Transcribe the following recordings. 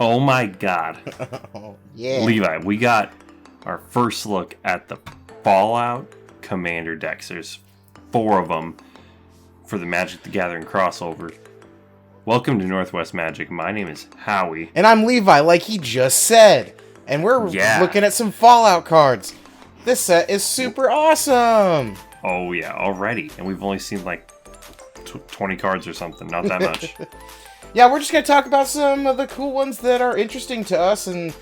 Oh my god. Oh, yeah. Levi, we got our first look at the Fallout Commander decks. There's 4 of them for the Magic the Gathering crossover. Welcome to Northwest Magic. My name is Howie. And I'm Levi, like he just said. And we're looking at some Fallout cards. This set is super awesome. Oh yeah, already. And we've only seen like 20 cards or something. Not that much. Yeah, we're just going to talk about some of the cool ones that are interesting to us and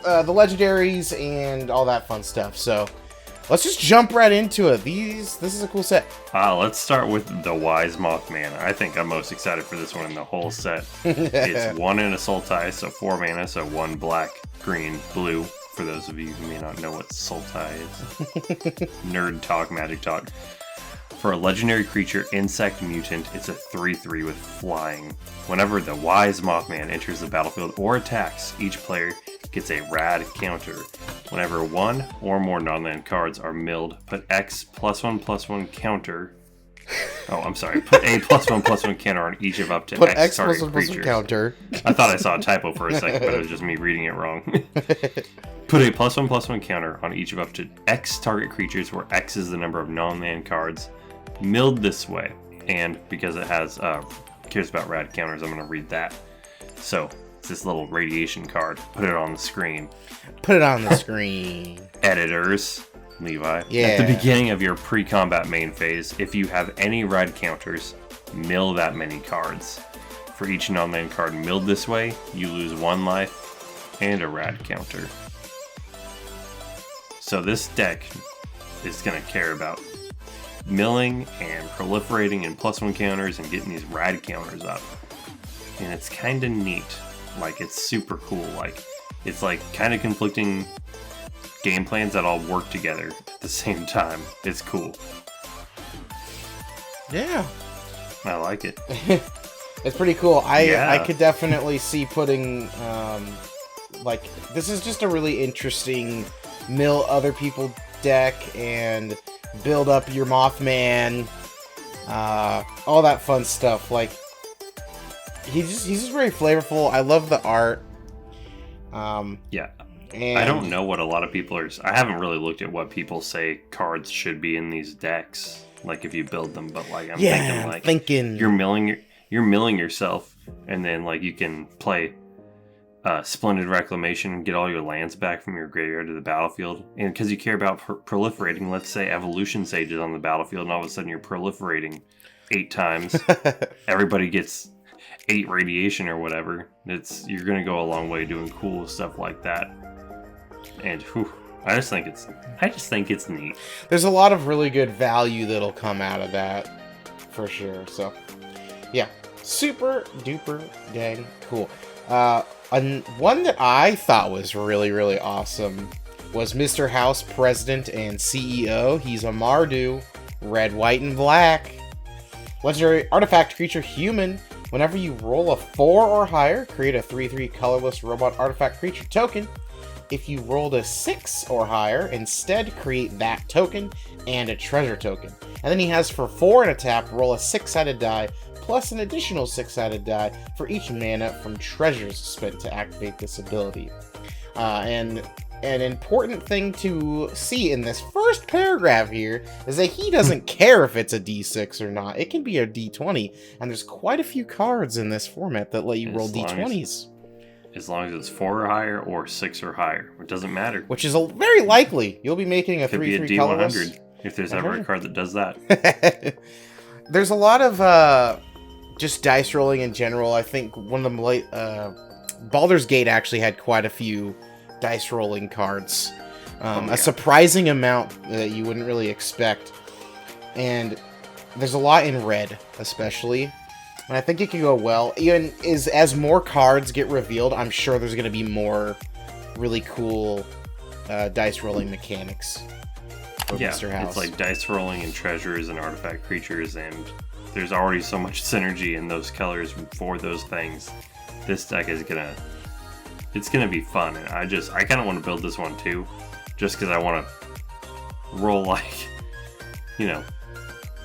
the legendaries and all that fun stuff. So let's just jump right into it. This is a cool set. Let's start with the Wise Mothman. I think I'm most excited for this one in the whole set. It's 1 in a Sultai, so 4 mana, so 1 black, green, blue. For those of you who may not know what Sultai is. Nerd talk, magic talk. For a legendary creature, insect mutant, it's a 3/3 with flying. Whenever the Wise Mothman enters the battlefield or attacks, each player gets a rad counter. Whenever 1 or more non-land cards are milled, put X +1/+1 counter. Oh, I'm sorry. Put a +1/+1 counter on each of up to Put X target +1/+1 creatures. counter. I thought I saw a typo for a second, but it was just me reading it wrong. Put a +1/+1 counter on each of up to X target creatures, where X is the number of non-land cards milled this way. And because it has cares about rad counters, I'm going to read that. So it's this little radiation card. Put it on the screen. Put it on the screen. Editors, Levi. Yeah. At the beginning of your pre-combat main phase, if you have any rad counters, mill that many cards. For each non-land card milled this way, you lose 1 life and a rad counter. So this deck is going to care about milling and proliferating and +1 counters and getting these rad counters up. And it's kind of neat. Like, it's super cool. Like, it's like kind of conflicting game plans that all work together at the same time. It's cool. Yeah. I like it. It's pretty cool. Yeah. I could definitely see putting, like, this is just a really interesting mill other people deck and build up your Mothman, all that fun stuff. Like, he's just very flavorful. I love the art. Yeah. And I don't know what a lot of people are... I haven't really looked at what people say cards should be in these decks. Like, if you build them, but like, I'm thinking you're milling yourself, and then like you can play Splendid Reclamation and get all your lands back from your graveyard to the battlefield. And because you care about proliferating, let's say Evolution Sage is on the battlefield, and all of a sudden you're proliferating 8 times. Everybody gets 8 radiation or whatever. You're gonna go a long way doing cool stuff like that. And I just think it's neat. There's a lot of really good value that'll come out of that, for sure. So, yeah, super duper dang cool. And one that I thought was really, really awesome was Mr. House President and CEO. He's a Mardu, red, white, and black. Legendary artifact creature human. Whenever you roll a 4 or higher, create a 3/3 colorless robot artifact creature token. If you rolled a 6 or higher, instead create that token and a treasure token. And then he has for 4 in a tap, roll a 6-sided die, plus an additional 6-sided die for each mana from treasures spent to activate this ability. And an important thing to see in this first paragraph here is that he doesn't care if it's a D6 or not. It can be a D20, and there's quite a few cards in this format that let you roll D20s. As long as it's 4 or higher or 6 or higher. It doesn't matter. Which is very likely. You'll be making a 3/3 Could be a D100 if there's ever a card that does that. There's a lot of just dice rolling in general. I think one of the Baldur's Gate actually had quite a few dice rolling cards. A surprising amount that you wouldn't really expect. And there's a lot in red, especially. And I think it could go well. Even as more cards get revealed, I'm sure there's going to be more really cool dice rolling mechanics for Mr. House. It's like dice rolling and treasures and artifact creatures, and there's already so much synergy in those colors for those things. This deck is it's gonna be fun, and I kind of want to build this one too, just because I want to roll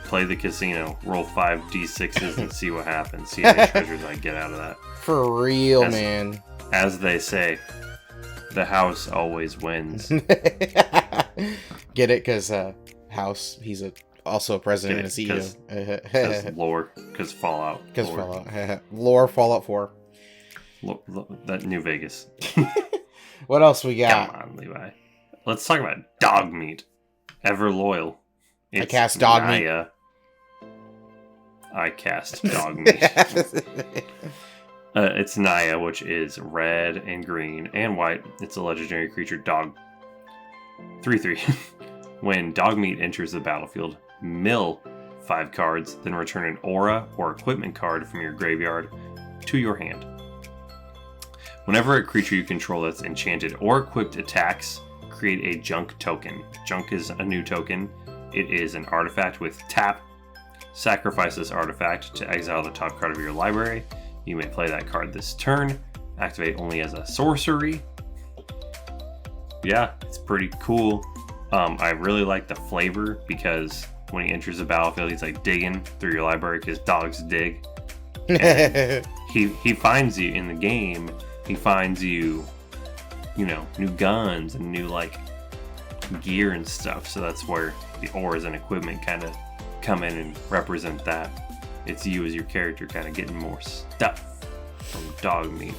play the casino, roll 5 d6s and see what happens, see how many treasures I get out of that. For real, man. As they say, the house always wins. Get it? Because House, he's also a president and a CEO. Because lore, because Fallout. Because Fallout. Lore, Fallout 4. That New Vegas. What else we got? Come on, Levi. Let's talk about dog meat. Ever loyal. I cast dog meat. I cast dog meat. It's Naya, which is red and green and white. It's a legendary creature, dog. 3/3. When dog meat enters the battlefield, mill 5 cards, then return an aura or equipment card from your graveyard to your hand. Whenever a creature you control that's enchanted or equipped attacks, create a junk token. Junk is a new token. It is an artifact with tap. Sacrifice this artifact to exile the top card of your library. You may play that card this turn. Activate only as a sorcery. Yeah, it's pretty cool. I really like the flavor because when he enters the battlefield, he's like digging through your library because dogs dig. And he finds you in the game. He finds you, new guns and new like gear and stuff. So that's where the auras and equipment kind of come in and represent that. It's you as your character kind of getting more stuff from dog meat.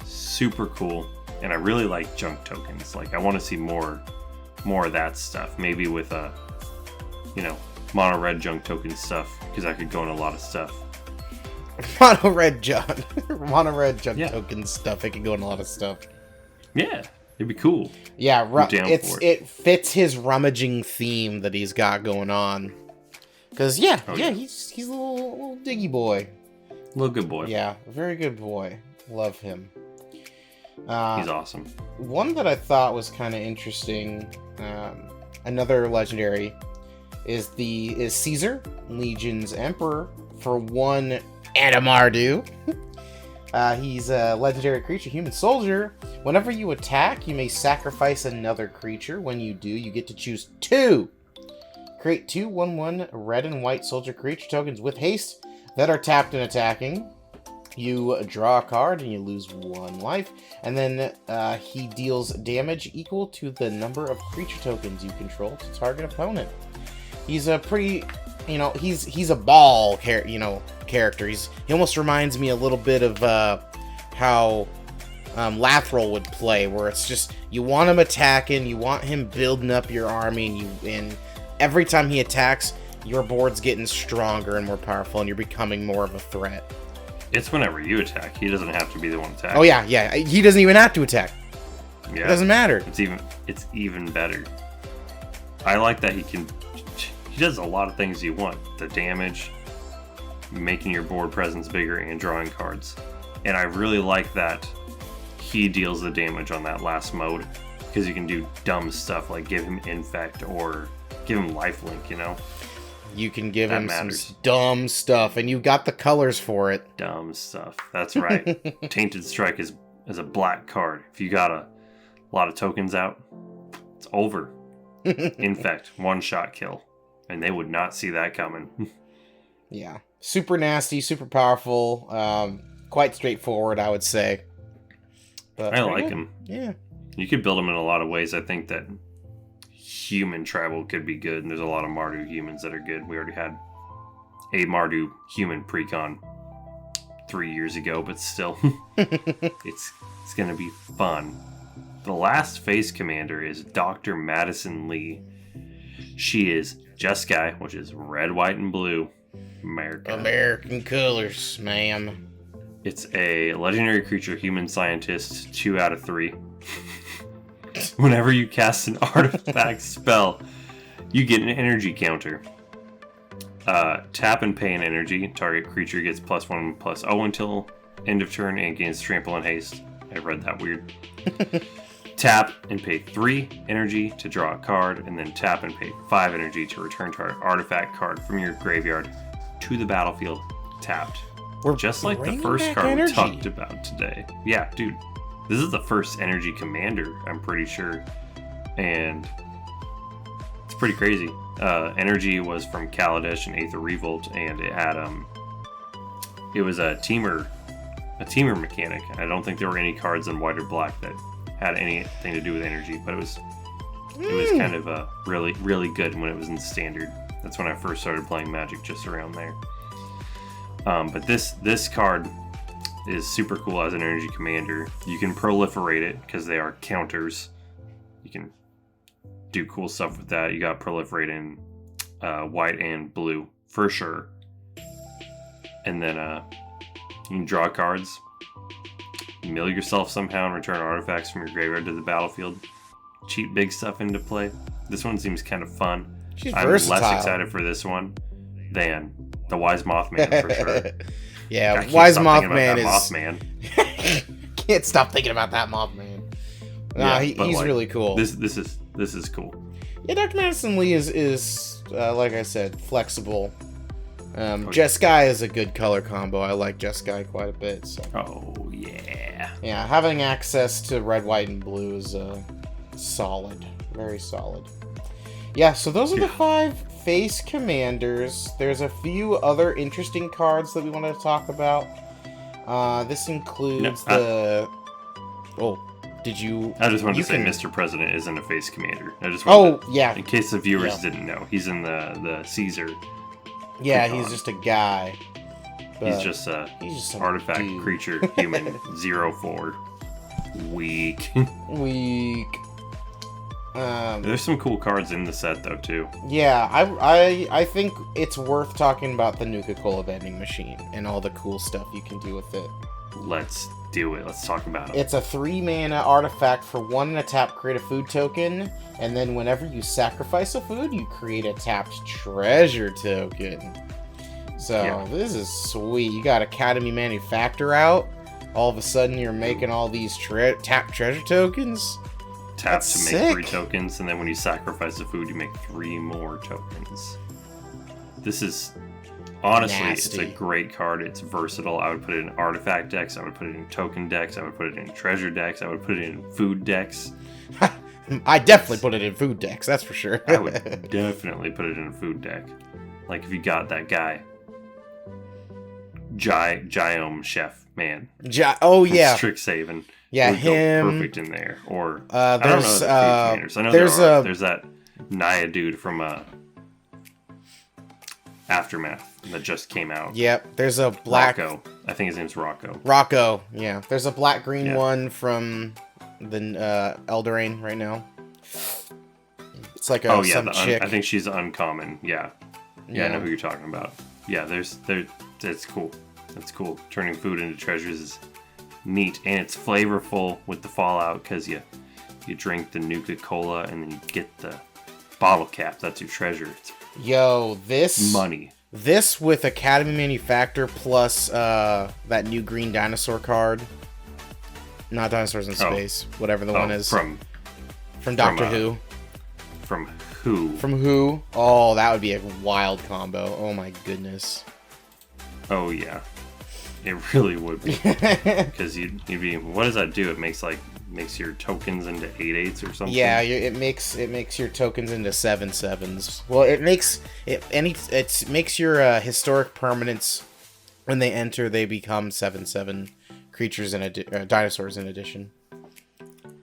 Super cool. And I really like junk tokens. Like I want to see more of that stuff. Maybe with mono red junk token stuff, because I could go in a lot of stuff. Mono red junk token stuff. It could go in a lot of stuff. Yeah, it'd be cool. Yeah, it fits his rummaging theme that he's got going on. Cause he's a little diggy boy. Little good boy. Yeah, very good boy. Love him. He's awesome. One that I thought was kind of interesting, another legendary, is Caesar, Legion's Emperor, for 1 Adamardu. He's a legendary creature, human soldier. Whenever you attack, you may sacrifice another creature. When you do, you get to choose 2. Create 2 1/1 red and white soldier creature tokens with haste that are tapped and attacking. You draw a card and you lose 1 life. And then he deals damage equal to the number of creature tokens you control to target opponent. He's a pretty, he's a ball character. He almost reminds me a little bit of how Lathril would play, where it's just you want him attacking, you want him building up your army, and every time he attacks, your board's getting stronger and more powerful, and you're becoming more of a threat. It's whenever you attack. He doesn't have to be the one attacking. Oh yeah. He doesn't even have to attack. Yeah. It doesn't matter. It's even better. I like that he does a lot of things you want. The damage, making your board presence bigger, and drawing cards. And I really like that he deals the damage on that last mode, because you can do dumb stuff like give him infect or give him lifelink, You can give him some dumb stuff, and you got the colors for it. Dumb stuff. That's right. Tainted Strike is a black card. If you got a lot of tokens out, it's over. Infect, 1-shot kill. And they would not see that coming. Yeah. Super nasty, super powerful. Quite straightforward, I would say. But I like him. Yeah. You could build him in a lot of ways. I think that human tribal could be good, and there's a lot of Mardu humans that are good. We already had a Mardu human precon 3 years ago, but still, it's gonna be fun. The last face commander is Dr. Madison Lee. She is Jeskai, which is red, white, and blue. American colors, ma'am. It's a legendary creature, human scientist, 2 out of 3. Whenever you cast an artifact spell, you get an energy counter. Tap and pay an energy. Target creature gets +1/+0 until end of turn and gains trample and haste. I read that weird. Tap and pay 3 energy to draw a card, and then tap and pay 5 energy to return to our artifact card from your graveyard to the battlefield tapped. We're just like the first card we talked about today. Yeah, dude. This is the first energy commander, I'm pretty sure. And it's pretty crazy. Energy was from Kaladesh and Aether Revolt, and it had it was a teamer a teamer mechanic. I don't think there were any cards in white or black that had anything to do with energy, but it was kind of really, really good when it was in standard. That's when I first started playing Magic, just around there. But this card is super cool as an energy commander. You can proliferate it because they are counters. You can do cool stuff with that. You got proliferate in white and blue for sure. And then you can draw cards, mill yourself somehow, and return artifacts from your graveyard to the battlefield. Cheat big stuff into play. This one seems kind of fun. I'm versatile. less excited for this one than the Wise Mothman for sure. Yeah, Wise Mothman is. Mothman. Can't stop thinking about that Mothman. Nah, he's like, really cool. This is cool. Yeah, Dr. Madison Lee is like I said, flexible. Jeskai is a good color combo. I like Jeskai quite a bit. So. Oh yeah. Yeah, having access to red, white, and blue is solid, very solid. Yeah, so those are the 5 face commanders. There's a few other interesting cards that we want to talk about. This includes did you... I just wanted to say Mr. President isn't a face commander. I just wanted yeah. In case the viewers didn't know. He's in the Caesar. Yeah, he's just a guy. He's just an artifact creature, human, 0/4. Weak. Weak. There's some cool cards in the set though too. Yeah, I think it's worth talking about the Nuka-Cola vending machine and all the cool stuff you can do with it. Let's do it. Let's talk about it. It's a 3-mana artifact. For 1 and a tap, create a food token, and then whenever you sacrifice a food, you create a tapped treasure token. So this is sweet. You got Academy Manufactor out. All of a sudden, you're making all these tapped treasure tokens. Tap to make 3 tokens, and then when you sacrifice the food, you make 3 more tokens. This is honestly, It's a great card. It's versatile. I would put it in artifact decks. I would put it in token decks. I would put it in treasure decks. I would put it in food decks. I definitely put it in food decks. That's for sure. I would definitely put it in a food deck. Like if you got that guy, Giome Chef, man. Strixhaven. Yeah, him. Go perfect in there. Or I don't know the commanders. I know there's that Naya dude from Aftermath that just came out. Yep, there's a black... Rocco. I think his name's Rocco. Rocco, yeah. There's a black-green one from the Eldraine right now. It's like some chick. I think she's uncommon, yeah. Yeah, I know who you're talking about. Yeah, it's cool. It's cool. Turning food into treasures is neat, and it's flavorful with the Fallout because you drink the Nuka-Cola and then you get the bottle cap. That's your treasure. It's money. This with Academy Manufactor plus that new green dinosaur card. Not Dinosaurs in Space, whatever the one is. From Doctor Who. From Who? From Who. Oh, that would be a wild combo. Oh my goodness. Oh yeah. It really would be. Because you'd be, what does that do? It makes your tokens into 8/8s or something. Yeah, it makes your tokens into 7/7s. Well, it makes your historic permanents when they enter, they become 7/7 creatures and dinosaurs in addition.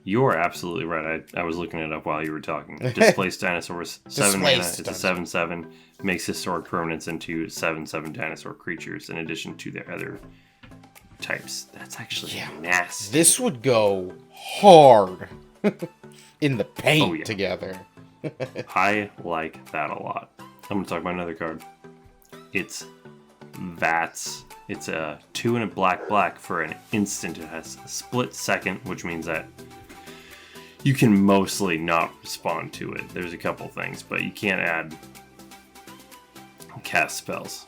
You are absolutely right. I was looking it up while you were talking. Displaced dinosaurs, 7 mana. It's a 7/7. Makes historic permanents into 7/7 dinosaur creatures in addition to their other types. That's actually nasty. This would go hard in the paint together. I like that a lot. I'm going to talk about another card. It's Vats. It's a 2 and a black for an instant. It has a split second, which means that you can mostly not respond to it. There's a couple things, but you can't add cast spells.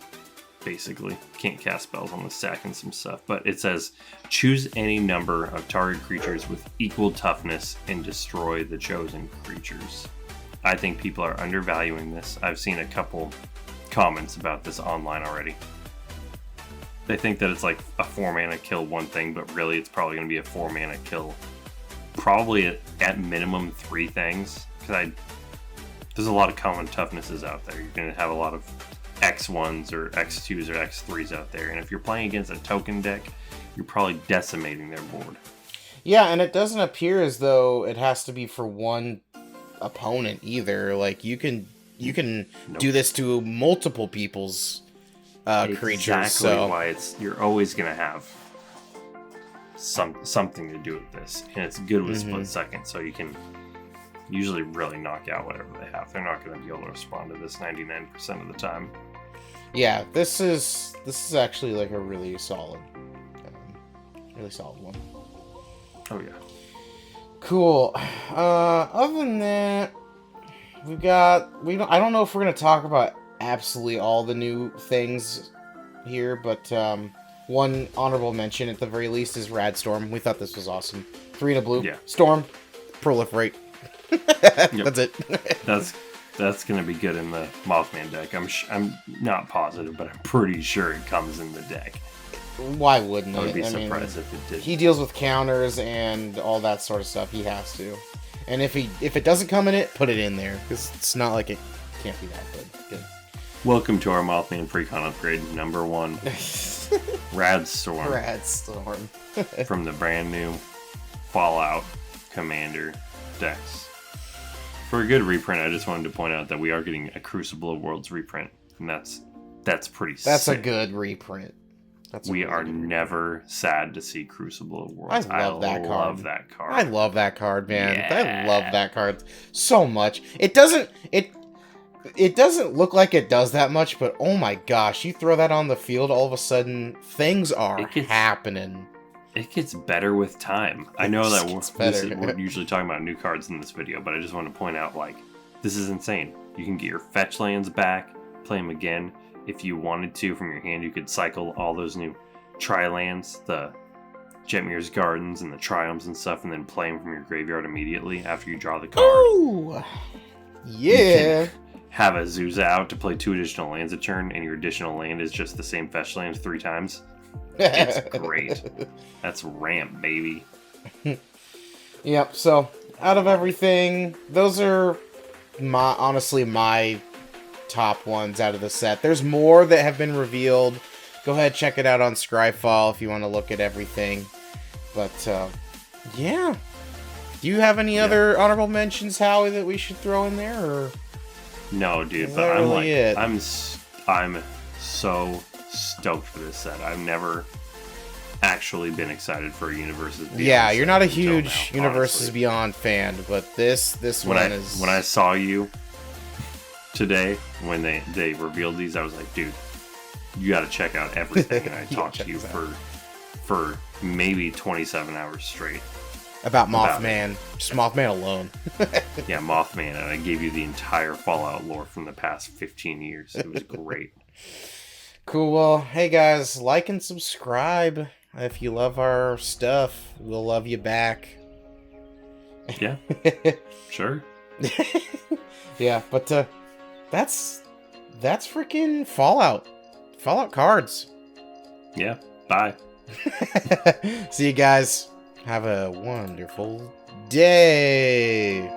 Basically, can't cast spells on the stack and some stuff. But it says, choose any number of target creatures with equal toughness and destroy the chosen creatures. I think people are undervaluing this. I've seen a couple comments about this online already. They think that it's like a 4-mana kill one thing, but really it's probably going to be a 4-mana kill. Probably at minimum 3 things. Because there's a lot of common toughnesses out there. You're going to have a lot of X1s or X2s or X3s out there. And if you're playing against a token deck, you're probably decimating their board. Yeah, and it doesn't appear as though it has to be for one opponent either. Like you can Nope. do this to multiple people's creatures. Exactly So why you're always gonna have something to do with this, and it's good with split second, so you can usually really knock out whatever they have. They're not gonna be able to respond to this 99% of the time. yeah, this is actually like a really solid one. Oh yeah. Cool. Other than that, I don't know if we're gonna talk about absolutely all the new things here, but one honorable mention at the very least is Radstorm. We thought this was awesome. 3 and a blue. Yeah. Storm, proliferate. Yep. That's it. That's gonna be good in the Mothman deck. I'm not positive, but I'm pretty sure it comes in the deck. Why wouldn't it? I would be surprised if it did. He deals with counters and all that sort of stuff. He has to. And if it doesn't come in it, put it in there. Because it's not like it can't be that good. Welcome to our Mothman Precon upgrade number 1. Radstorm. Radstorm. From the brand new Fallout Commander decks. For a good reprint, I just wanted to point out that we are getting a Crucible of Worlds reprint. And that's pretty sick. That's a good reprint. We are never sad to see Crucible of Worlds. I love that card. I love that card, man. Yeah. I love that card so much. It doesn't look like it does that much, but oh my gosh, you throw that on the field, all of a sudden things are happening. It gets better with time. I know that we're usually talking about new cards in this video, but I just want to point out, like, this is insane. You can get your fetch lands back, play them again. If you wanted to, from your hand, you could cycle all those new tri-lands, the Jetmir's Gardens and the Triomes and stuff, and then play them from your graveyard immediately after you draw the card. Ooh! Yeah! Have a Zuza out to play 2 additional lands a turn, and your additional land is just the same fetch lands 3 times. It's great. That's ramp, baby. Yep, so, out of everything, those are honestly my top ones out of the set. There's more that have been revealed. Go ahead, check it out on Scryfall if you want to look at everything. But, yeah. Do you have any other honorable mentions, Howie, that we should throw in there, or? No, dude, but I'm so stoked for this set. I've never actually been excited for a Universes Beyond. Yeah, you're not a huge now, Universes Beyond fan, but this one is... When I saw you today, when they revealed these, I was like, dude, you got to check out everything. And I talked to you for maybe 27 hours straight. About Mothman. Just Mothman alone. Yeah, Mothman, and I gave you the entire Fallout lore from the past 15 years. It was great. Cool. Well, hey guys, like and subscribe. If you love our stuff, we'll love you back. Yeah. Sure. Yeah, but that's freaking Fallout. Fallout cards. Yeah. Bye. See you guys. Have a wonderful day.